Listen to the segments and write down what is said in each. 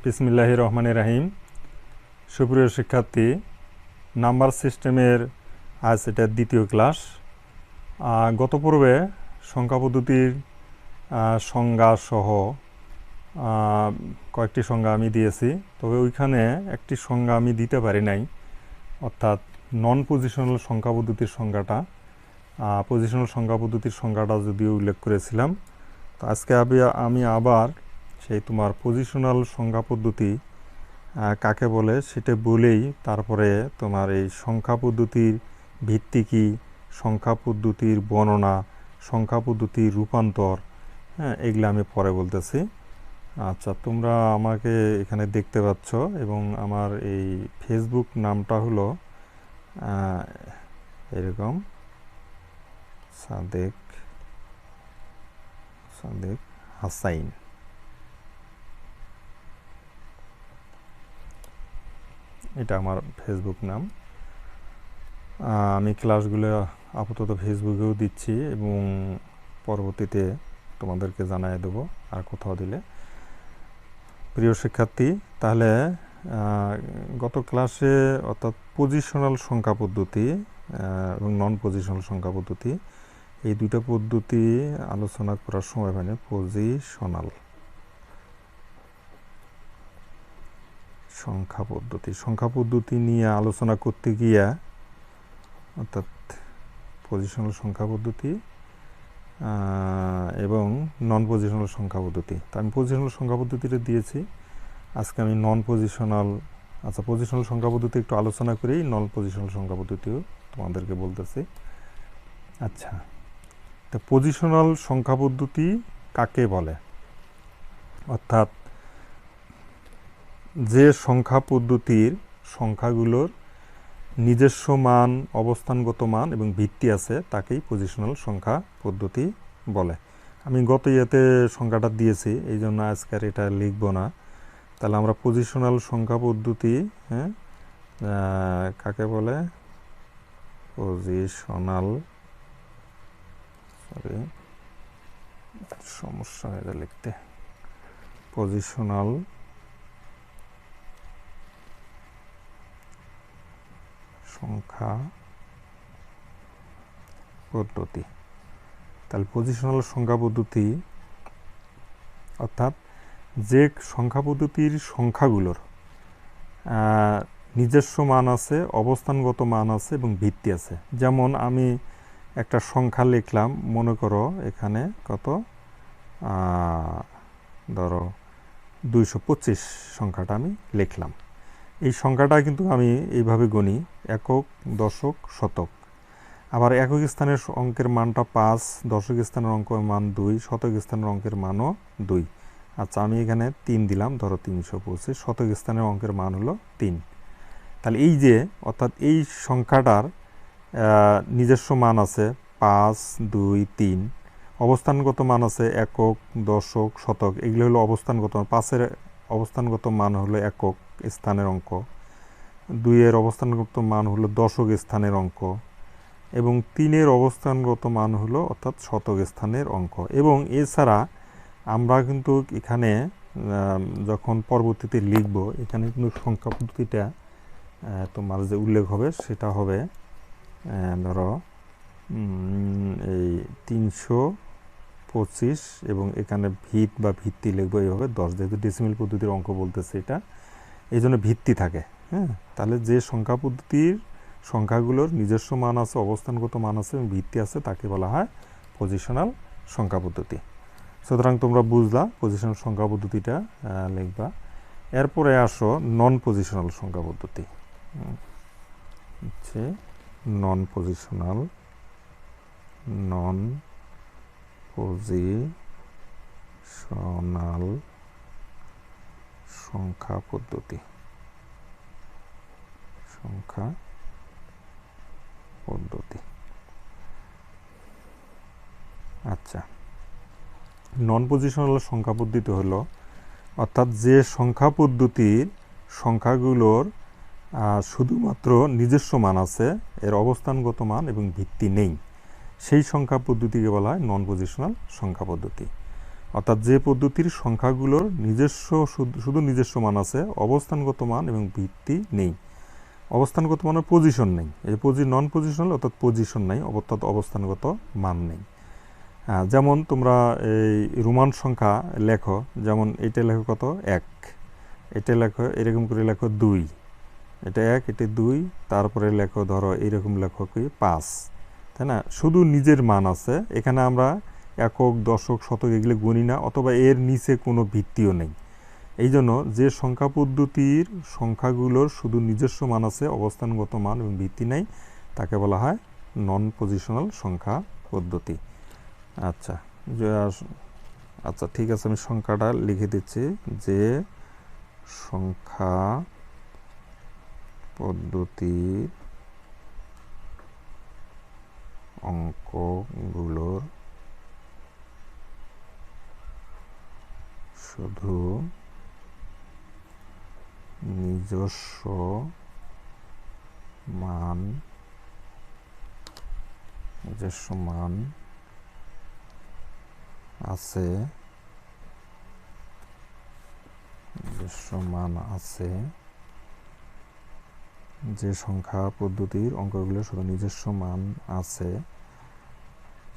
বিসমিল্লাহির রহমানির রহিম। সুপ্রিয় শিক্ষার্থী, নাম্বার সিস্টেমের আজ এটা দ্বিতীয় ক্লাস। গত পর্বে সংখ্যা পদ্ধতির সংজ্ঞা সহ কয়েকটি সংজ্ঞা আমি দিয়েছি, তবে ওইখানে একটি সংজ্ঞা আমি দিতে পারি নাই, অর্থাৎ নন পজিশনাল সংখ্যা পদ্ধতির সংজ্ঞাটা। পজিশনাল সংখ্যা পদ্ধতির সংজ্ঞাটা যদিও উল্লেখ করেছিলাম, তো আজকে আমি আবার সেই তোমার পজিশনাল সংখ্যা পদ্ধতি কাকে বলে সেটা বলেই তারপরে তোমার এই সংখ্যা পদ্ধতির ভিত্তি কী, সংখ্যা পদ্ধতির বর্ণনা, সংখ্যা পদ্ধতির রূপান্তর, এগুলো আমি পরে বলতেছি। আচ্ছা, তোমরা আমাকে এখানে দেখতে পাচ্ছ এবং আমার এই ফেসবুক নামটা হলো এরকম সাদেক হাসাইন। এটা আমার ফেসবুক নাম। আমি ক্লাসগুলো আপাতত ফেসবুকেও দিচ্ছি এবং পরবর্তীতে তোমাদেরকে জানিয়ে দেবো আর কোথাও দিলে। প্রিয় শিক্ষার্থী, তাহলে গত ক্লাসে অর্থাৎ পজিশনাল সংখ্যা পদ্ধতি এবং নন পজিশনাল সংখ্যা পদ্ধতি, এই দুইটা পদ্ধতি আলোচনা করার সময় মানে পজিশনাল সংখ্যা পদ্ধতি নিয়ে আলোচনা করতে গিয়া, অর্থাৎ পজিশনাল সংখ্যা পদ্ধতি এবং নন পজিশনাল সংখ্যা পদ্ধতি। তা আমি পজিশনাল সংখ্যা পদ্ধতিটা দিয়েছি, আজকে আমি নন পজিশনাল পজিশনাল সংখ্যা পদ্ধতি একটু আলোচনা করেই নন পজিশনাল সংখ্যা পদ্ধতিও তোমাদেরকে বলতেছি। আচ্ছা, তো পজিশনাল সংখ্যা পদ্ধতি কাকে বলে? অর্থাৎ যে সংখ্যা পদ্ধতির সংখ্যাগুলোর নিজস্ব মান, অবস্থানগত মান এবং ভিত্তি আছে তাকেই পজিশনাল সংখ্যা পদ্ধতি বলে। আমি গত ইয়েতে সংখ্যাটা দিয়েছি, এই জন্য আজকের এটা লিখব না। তাহলে আমরা পজিশনাল সংখ্যা পদ্ধতি কাকে বলে? পজিশনাল, সমস্যা এটা লিখতে, পজিশনাল সংখ্যা পদ্ধতি। তাহলে পজিশনাল সংখ্যা পদ্ধতি অর্থাৎ যে সংখ্যা পদ্ধতির সংখ্যাগুলোর নিজস্ব মান আছে, অবস্থানগত মান আছে এবং ভিত্তি আছে। যেমন আমি একটা সংখ্যা লিখলাম, মনে করো এখানে কত, ধরো 225 সংখ্যাটা আমি লিখলাম। এই সংখ্যাটা কিন্তু আমি এইভাবে গণি, একক, দশক, শতক। আবার একক স্থানের অঙ্কের মানটা 5, দশক স্থানের অঙ্কের মান 2, শতক স্থানের অঙ্কের মানও 2। আচ্ছা, আমি এখানে 3 দিলাম, ধরো 325, শতক স্থানের অঙ্কের মান হলো 3। তাহলে এই যে অর্থাৎ এই সংখ্যাটার নিজস্ব মান আছে 5, 2, 3, অবস্থানগত মান আছে একক, দশক, শতক, এগুলো হলো অবস্থানগত। 5-এর অবস্থানগত মান হলো একক স্থানের অঙ্ক, 2-এর অবস্থানগত মান হলো দশক স্থানের অঙ্ক এবং 3-এর অবস্থানগত মান হলো অর্থাৎ শতক স্থানের অঙ্ক। এবং এছাড়া আমরা কিন্তু এখানে যখন পরবর্তীতে লিখব, এখানে কিন্তু সংখ্যা পদ্ধতিটা তোমার যে উল্লেখ হবে সেটা হবে ধরো এই 325 এবং এখানে ভিত্তি লিখবো এইভাবে 10, যেহেতু ডেসিমেল পদ্ধতির অঙ্ক বলতেছে এটা, এই জন্য ভিত্তি থাকে। তাহলে যে সংখ্যা পদ্ধতির সংখ্যাগুলোর নিজস্ব মান আছে, অবস্থানগত মান আছে এবং ভিত্তি আছে তাকে বলা হয় পজিশনাল সংখ্যা পদ্ধতি। সুতরাং তোমরা বুঝলা পজিশনাল সংখ্যা পদ্ধতিটা লিখবা। এরপরে আসো নন পজিশনাল সংখ্যা পদ্ধতি। হচ্ছে নন পজিশনাল সংখ্যা পদ্ধতি। আচ্ছা, নন পজিশনাল সংখ্যা পদ্ধতি হলো অর্থাৎ যে সংখ্যা পদ্ধতির সংখ্যাগুলোর শুধুমাত্র নিজস্ব মান আছে, এর অবস্থানগত মান এবং ভিত্তি নেই, সেই সংখ্যা পদ্ধতিকে বলা হয় নন পজিশনাল সংখ্যা পদ্ধতি। অর্থাৎ যে পদ্ধতির সংখ্যাগুলোর নিজস্ব শুধু নিজস্ব মান আছে, অবস্থানগত মান এবং ভিত্তি নেই। অবস্থানগত মানের পজিশন নেই, এই নন পজিশনাল অর্থাৎ পজিশন নাই, অর্থাৎ অবস্থানগত মান নেই। যেমন তোমরা এই রোমান সংখ্যা লেখো, যেমন এটা লেখো কত 1, এটা লেখো এরকম করে লেখো 2, এটা 1, এটা 2, তারপরে লেখো ধরো এইরকম লেখো কি 5, তাই না? শুধু নিজের মান আছে, এখানে আমরা একক, দশক, শতক এগুলো গুনি না, অথবা এর নিচে কোনো ভিত্তিও নেই। এই জন্য যে সংখ্যা পদ্ধতির সংখ্যাগুলোর শুধু নিজস্ব মান আছে, অবস্থানগত মান এবং ভিত্তি নেই, তাকে বলা হয় নন পজিশনাল সংখ্যা পদ্ধতি। আচ্ছা আচ্ছা ঠিক আছে, আমি সংখ্যাটা লিখে দিচ্ছি। যে সংখ্যা পদ্ধতির অঙ্কগুলোর শুধু নিজস্ব মান আছে, যে সংখ্যা পদ্ধতির অঙ্কগুলো শুধু নিজস্ব মান আছে,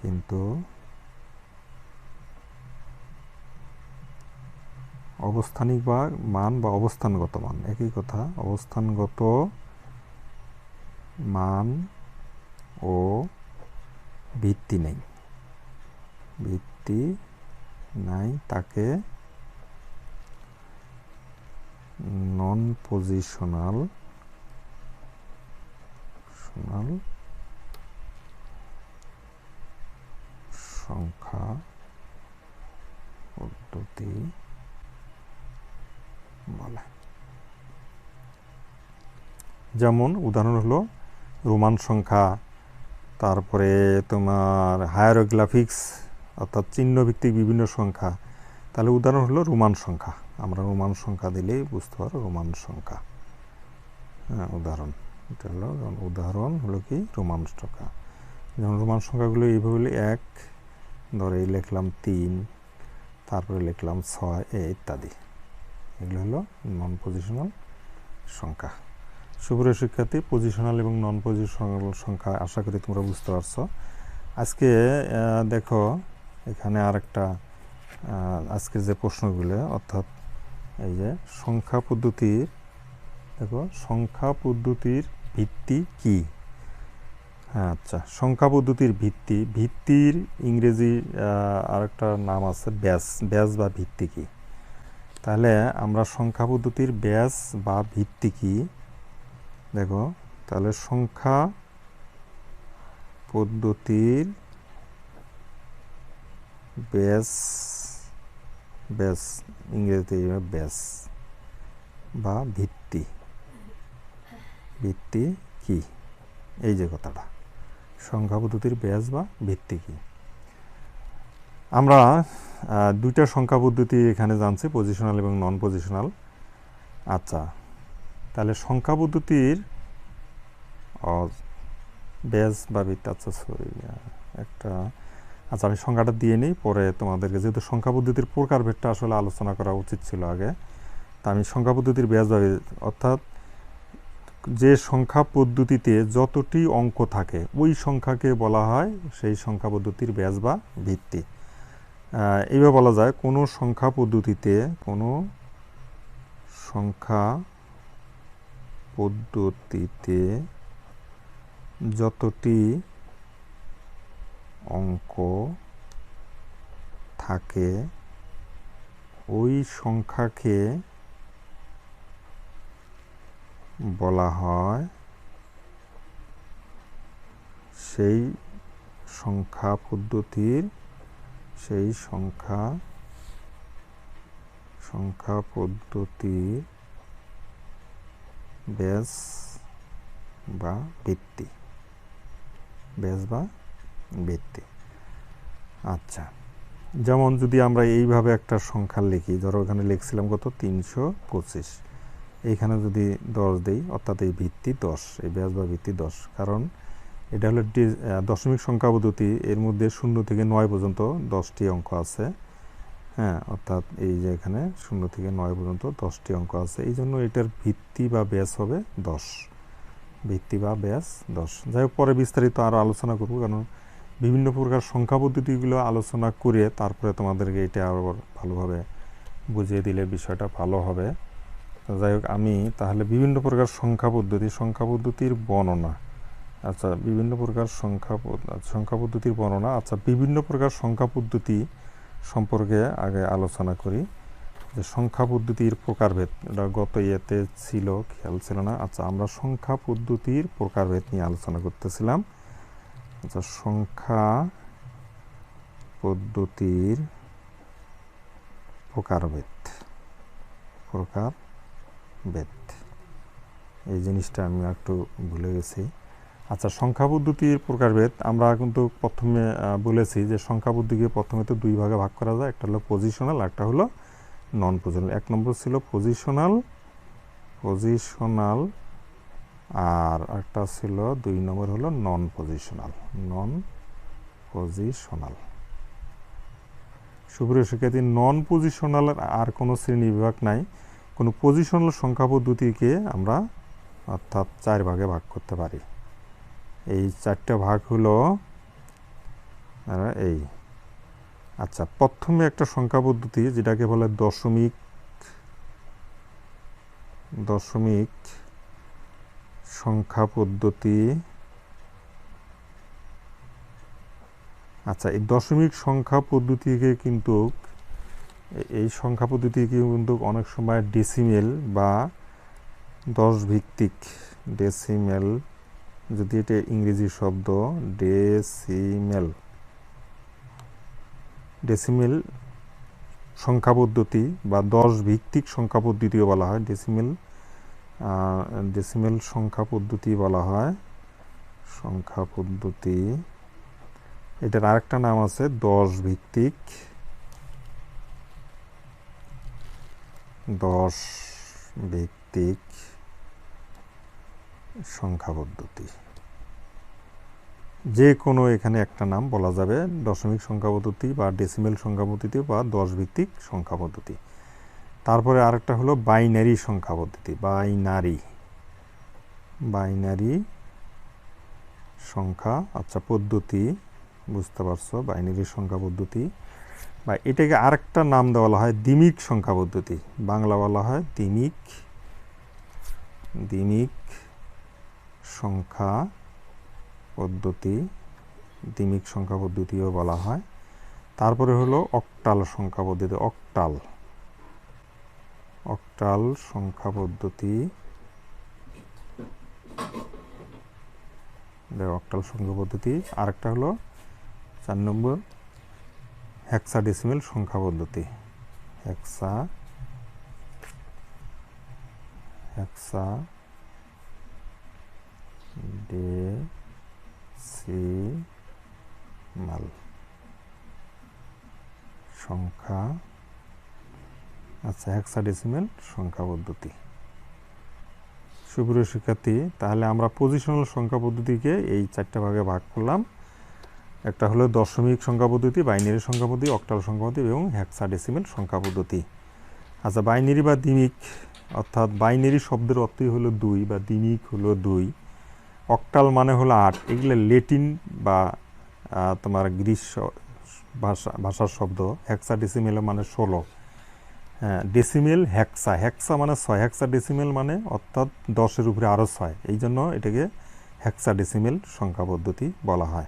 কিন্তু অবস্থানিক বা মান বা অবস্থানগত মান একই কথা, অবস্থানগত মান ও ভিত্তি নাই, তাকে নন পজিশনাল সংখ্যা পদ্ধতি বলে। যেমন উদাহরণ হলো রোমান সংখ্যা, তারপরে তোমার হায়ারোগ্রাফিক্স অর্থাৎ চিহ্নভিত্তিক বিভিন্ন সংখ্যা। তাহলে উদাহরণ হলো রোমান সংখ্যা, আমরা রোমান সংখ্যা দিলেই বুঝতে পারো রোমান সংখ্যা। উদাহরণ এটা হলো, উদাহরণ হলো কি রোমান সংখ্যা। যেমন রোমান সংখ্যাগুলো এইভাবে হলো 1, ধরে লিখলাম 3, তারপরে লিখলাম 6 ইত্যাদি। এগুলো হলো নন পজিশনাল সংখ্যা। সুপ্রিয় শিক্ষার্থী, পজিশনাল এবং নন পজিশনাল সংখ্যা আশা করি তোমরা বুঝতে পারছো। আজকে দেখো এখানে আরেকটা আজকের যে প্রশ্নগুলো, অর্থাৎ এই যে সংখ্যা পদ্ধতির, দেখো সংখ্যা পদ্ধতির ভিত্তি কি? আচ্ছা, সংখ্যা পদ্ধতির ভিত্তির ইংরেজি আরেকটা নাম আছে ব্যাস বা ভিত্তি কি? তাহলে আমরা সংখ্যা পদ্ধতির ব্যাস বা ভিত্তি কি দেখো, তাহলে সংখ্যা পদ্ধতির ব্যাস ইংরেজিতে ব্যাস বা ভিত্তি কি? এই যে কথাটা, সংখ্যা পদ্ধতির ব্যাস বা ভিত্তি কি? আমরা দুইটা সংখ্যা পদ্ধতি এখানে জানছি, পজিশনাল এবং নন পজিশনাল। আচ্ছা, তাহলে সংখ্যা পদ্ধতির ব্যাস বা ভিত্তি, আচ্ছা আমি সংখ্যাটা দিয়ে নিই, পরে তোমাদেরকে, যেহেতু সংখ্যা পদ্ধতির প্রকারভেদটা আসলে আলোচনা করা উচিত ছিল আগে, তা আমি সংখ্যা পদ্ধতির ব্যাস বা অর্থাৎ যে সংখ্যা পদ্ধতিতে যতটি অঙ্ক থাকে ওই সংখ্যাকে বলা হয় সেই সংখ্যা পদ্ধতির ব্যাস বা ভিত্তি। এইভাবে বলা যায়, কোনো সংখ্যা পদ্ধতিতে যতটি অঙ্ক থাকে ওই সংখ্যাকে বলা হয় সেই সংখ্যা পদ্ধতির ব্যাস বা ভিত্তি। আচ্ছা, যেমন যদি আমরা এইভাবে একটা সংখ্যা লিখি, ধরো এখানে লিখছিলাম কত 325, এইখানে যদি 10 দেই, অর্থাৎ এই ভিত্তি 10, এই ব্যাস বা ভিত্তি 10, কারণ এটা হলো দশমিক সংখ্যা পদ্ধতি, এর মধ্যে 0 থেকে 9 পর্যন্ত 10টি অঙ্ক আছে। হ্যাঁ, অর্থাৎ এই যে এখানে 0 থেকে 9 পর্যন্ত 10টি অঙ্ক আছে, এই জন্য এটার ভিত্তি বা ব্যাস হবে 10, ভিত্তি বা ব্যাস 10। যাই হোক, পরে বিস্তারিত আরও আলোচনা করব, কারণ বিভিন্ন প্রকার সংখ্যা পদ্ধতিগুলো আলোচনা করে তারপরে তোমাদেরকে এটা আরও ভালোভাবে বুঝিয়ে দিলে বিষয়টা ভালো হবে। তো যাই হোক, আমি তাহলে বিভিন্ন প্রকার সংখ্যা পদ্ধতির বর্ণনা, আচ্ছা বিভিন্ন প্রকার সংখ্যা পদ্ধতির বর্ণনা, আচ্ছা বিভিন্ন প্রকার সংখ্যা পদ্ধতি সম্পর্কে আগে আলোচনা করি। যে সংখ্যা পদ্ধতির প্রকারভেদ, এটা গত ইয়েতে ছিল, খেয়াল ছিল না। আচ্ছা, আমরা সংখ্যা পদ্ধতির প্রকারভেদ নিয়ে আলোচনা করতেছিলাম। আচ্ছা, সংখ্যা পদ্ধতির প্রকারভেদ, এই জিনিসটা আমি একটু ভুলে গেছি। আচ্ছা, সংখ্যা পদ্ধতির প্রকারভেদ আমরা কিন্তু প্রথমে বলেছি যে সংখ্যা পদ্ধতিকে প্রথমে তো দুই ভাগে ভাগ করা যায়, একটা হলো পজিশনাল, একটা হলো নন পজিশনাল। এক নম্বর ছিল পজিশনাল, আর একটা ছিল 2 নম্বর হলো নন পজিশনাল। সুপ্রিয় শিক্ষার্থী, নন পজিশনাল আর কোনো শ্রেণী বিভাগ নাই। কোনো পজিশনাল সংখ্যা পদ্ধতিকে আমরা অর্থাৎ 4 ভাগে ভাগ করতে পারি। এই 4টা ভাগ হলো এই। আচ্ছা, প্রথমে একটা সংখ্যা পদ্ধতি যেটাকে বলে দশমিক সংখ্যা পদ্ধতি। আচ্ছা, এই দশমিক সংখ্যা পদ্ধতিকে কিন্তু অনেক সময় ডেসিমেল বা 10 ভিত্তিক, ডেসিমেল যদি এটা ইংরেজি শব্দ, ডেসিমেল সংখ্যা পদ্ধতি বা 10 ভিত্তিক সংখ্যা পদ্ধতিও বলা হয়। ডেসিমেল সংখ্যা পদ্ধতি বলা হয়, সংখ্যা পদ্ধতি। এটার আরেকটা নাম আছে 10 ভিত্তিক সংখ্যা পদ্ধতি। যে কোনো এখানে একটা নাম বলা যাবে, দশমিক সংখ্যা পদ্ধতি বা ডেসিমেল সংখ্যা পদ্ধতি বা 10 ভিত্তিক সংখ্যা পদ্ধতি। তারপরে আরেকটা হলো বাইনারি সংখ্যা পদ্ধতি, বাইনারি সংখ্যা আচ্ছা পদ্ধতি, বুঝতে পারছো, বাইনারি সংখ্যা পদ্ধতি। বা এটাকে আরেকটা নাম দেওয়া হয় দ্বিমিক সংখ্যা পদ্ধতি, বাংলা বলা হয় দ্বিমিক সংখ্যা পদ্ধতি, দ্বিমিক সংখ্যা পদ্ধতিও বলা হয়। তারপরে হলো অক্টাল সংখ্যা পদ্ধতি, অক্টাল সংখ্যা পদ্ধতি, অক্টাল সংখ্যা পদ্ধতি। আরেকটা হলো 4 নম্বর হেক্সাডেসিমেল সংখ্যা পদ্ধতি, হেক্সাডেসিমাল সংখ্যা, আচ্ছা হেক্সাডেসিমেল সংখ্যা পদ্ধতি। সুপ্রিয় শিক্ষার্থী, তাহলে আমরা পজিশনাল সংখ্যা পদ্ধতিকে এই 4টা ভাগে ভাগ করলাম। একটা হলো দশমিক সংখ্যা পদ্ধতি, বাইনারি সংখ্যা পদ্ধতি, অক্টাল সংখ্যা পদ্ধতি এবং হেক্সাডেসিমেল সংখ্যা পদ্ধতি। আচ্ছা, বাইনারি বা দ্বিমিক, অর্থাৎ বাইনারি শব্দের অর্থই হলো 2 বা দ্বিমিক হলো 2, অক্টাল মানে হলো 8। এগুলো ল্যাটিন বা তোমার গ্রিস ভাষার শব্দ। হেক্সাডেসিমেল মানে 16। হ্যাঁ, ডেসিমেল হেক্সা মানে 6, হেক্সাডেসিমেল মানে অর্থাৎ 10-এর উপরে আরও 6, এই জন্য এটাকে হেক্সাডেসিমেল সংখ্যা পদ্ধতি বলা হয়।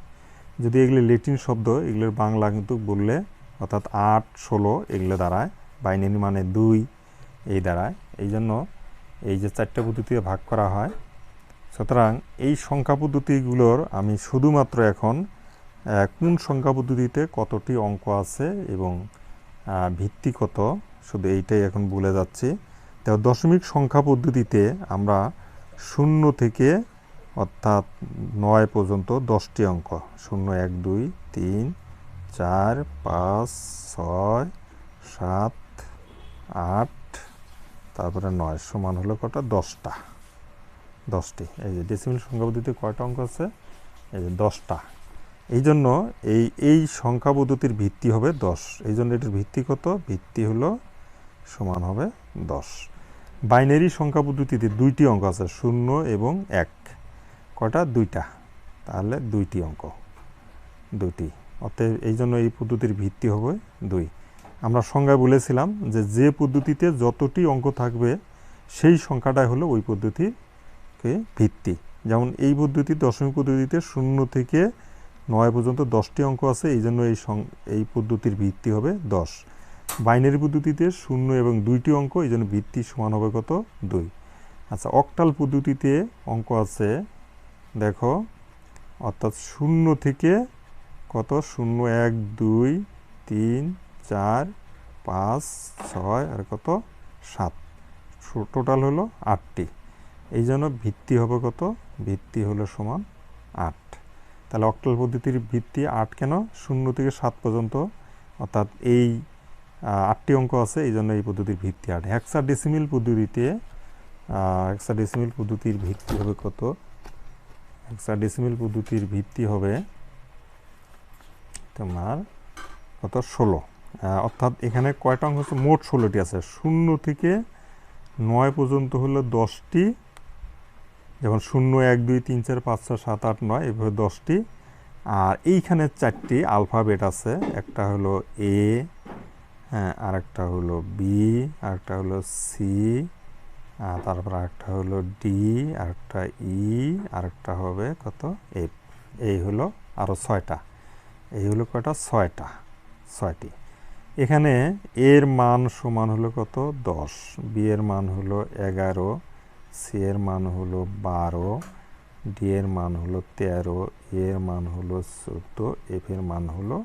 যদি এগুলো ল্যাটিন শব্দ, এগুলোর বাংলা কিন্তু বললে অর্থাৎ 8, 16 এগুলো দাঁড়ায়, বাইনারি মানে 2 এই দাঁড়ায়, এই জন্য এই যে 4টা পদ্ধতিতে ভাগ করা হয়। সুতরাং এই সংখ্যা পদ্ধতিগুলোর আমি শুধুমাত্র এখন কোন সংখ্যা পদ্ধতিতে কতটি অঙ্ক আছে এবং ভিত্তি কত, শুধু এইটাই এখন বলে যাচ্ছি। তো দশমিক সংখ্যা পদ্ধতিতে আমরা 0 থেকে অর্থাৎ 9 পর্যন্ত 10টি অঙ্ক, 0, 1, 2, 3, 4, 5, 6, 7, 8, তারপরে 9 সমান হলো কটা? 10টি। এই যে ডেসিমেল সংখ্যা পদ্ধতিতে কয়টা অঙ্ক আছে? এই যে 10টা। এই জন্য এই সংখ্যা পদ্ধতির ভিত্তি হবে 10। এই জন্য এটার ভিত্তি কত? ভিত্তি হলো সমান হবে 10। বাইনারি সংখ্যা পদ্ধতিতে দুইটি অঙ্ক আছে, 0 এবং 1। কয়টা? দুইটা। তাহলে দুইটি অঙ্ক, দুইটি। অতএব এই জন্য এই পদ্ধতির ভিত্তি হবে 2। আমরা সংজ্ঞায় বলেছিলাম যে পদ্ধতিতে যতটি অঙ্ক থাকবে সেই সংখ্যাটাই হলো ওই পদ্ধতির ভিত্তি। যেমন এই পদ্ধতি দশমিক পদ্ধতিতে 0 থেকে 9 পর্যন্ত 10টি অঙ্ক আছে, এই জন্য এই পদ্ধতির ভিত্তি হবে 10। বাইনারি পদ্ধতিতে 0 এবং 2টি অঙ্ক, এই জন্য ভিত্তি সমান হবে কত? 2। আচ্ছা, অক্টাল পদ্ধতিতে অঙ্ক আছে দেখো, অর্থাৎ 0 থেকে কত? 0, 1, 2, 3, 4, 5, 6 আর কত? 7। টোটাল হলো 8টি। এই জন্য ভিত্তি হবে কত? ভিত্তি হলো সমান 8। তাহলে অক্টাল পদ্ধতির ভিত্তি 8 কেন? 0 থেকে 7 পর্যন্ত, অর্থাৎ এই 8টি অঙ্ক আছে, এই জন্য এই পদ্ধতির ভিত্তি 8। হেক্সাডেসিমাল পদ্ধতিতে হেক্সাডেসিমাল পদ্ধতির ভিত্তি হবে কত? হেক্সাডেসিমাল পদ্ধতির ভিত্তি হবে তোমার কত? 16। অর্থাৎ এখানে কয়টা অঙ্ক আছে? মোট 16টি আছে। 0 থেকে 9 পর্যন্ত হলো 10টি, যেমন 0, 1, 2, 3, 4, 5, 6, 7, 8, 9 এভাবে 10টি। আর এইখানে 4টি আলফাবেট আছে, একটা হলো এ, হ্যাঁ, আর একটা হলো বি, আর একটা হলো সি, তারপর আরেকটা হলো ডি, আরেকটা ই, আরেকটা হবে কত? এফ। এই হলো আরও 6টা। এই হলো কয়টা? 6টি। এখানে এর মান সমান হলো কত? 10, বি এর মান হলো 11, সি এর মান হলো 12, ডি এর মান হলো 13, এর মান হলো 14, এফ এর মান হলো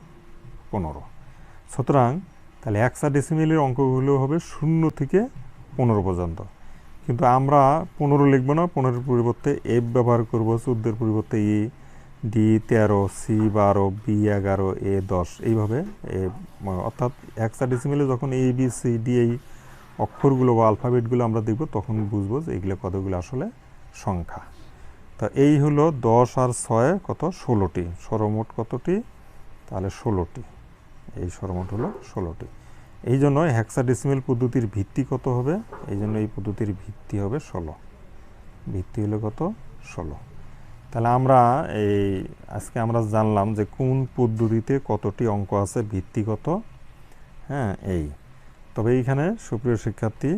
15। সুতরাং তাহলে হেক্সাডেসিমালের অঙ্কগুলো হবে 0 থেকে 15 পর্যন্ত। কিন্তু আমরা 15 লিখব না, 15-এর পরিবর্তে এফ ব্যবহার করব, 14-এর পরিবর্তে ই, ডি 13, সি 12, বি 11, এ 10, এইভাবে। অর্থাৎ হেক্সাডেসিমালে যখন এ বি সি ডি এই অক্ষরগুলো বা আলফাবেটগুলো আমরা দেখব, তখন বুঝবো যে এগুলো কতগুলো আসলে সংখ্যা। তা এই হলো 10 আর 6 কত? 16টি। সর্বমোট কতটি? তাহলে 16টি। এই সর্বমোট হলো 16টি। এই জন্য হেক্সাডেসিমাল পদ্ধতির ভিত্তি কত হবে? এই জন্য এই পদ্ধতির ভিত্তি হবে 16। ভিত্তি হলো কত? 16। তাহলে আমরা আজকে আমরা জানলাম যে কোন পদ্ধতিতে কতটি অঙ্ক আছে, ভিত্তি কত। হ্যাঁ, তবে এইখানে সুপ্রিয় শিক্ষার্থী,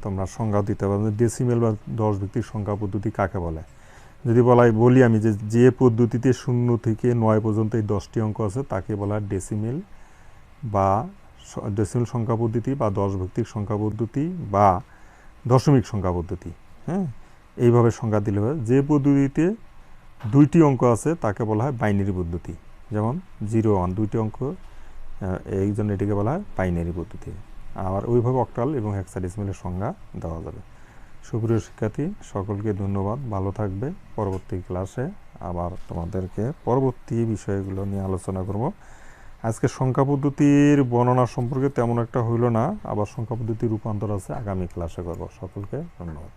তোমরা সংজ্ঞা দিতে পারবে ডেসিমেল বা 10 ভিত্তিক সংখ্যা পদ্ধতি কাকে বলে। যদি বলি আমি যে পদ্ধতিতে 0 থেকে 9 পর্যন্ত এই 10টি অঙ্ক আছে, তাকে বলা হয় ডেসিমেল বা ডেসিমেল সংখ্যা পদ্ধতি বা 10 ভিত্তিক সংখ্যা পদ্ধতি বা দশমিক সংখ্যা পদ্ধতি। হ্যাঁ, এইভাবে সংজ্ঞা দিলে হয়। যে পদ্ধতিতে 2টি অঙ্ক আছে তাকে বলা হয় বাইনারি পদ্ধতি, যেমন 0, 1 2টি অঙ্ক, এই জন্য এটিকে বলা হয় বাইনারি পদ্ধতি। আবার ওইভাবে অক্টাল এবং হেক্সাডেসিমালের সংজ্ঞা দেওয়া যাবে। সুপ্রিয় শিক্ষার্থী, সকলকে ধন্যবাদ। ভালো থাকবে। পরবর্তী ক্লাসে আবার তোমাদেরকে পরবর্তী বিষয়গুলো নিয়ে আলোচনা করব। আজকে সংখ্যা পদ্ধতির বর্ণনা সম্পর্কে তেমন একটা হইল না, আবার সংখ্যা পদ্ধতির রূপান্তর আছে, আগামী ক্লাসে করব। সকলকে ধন্যবাদ।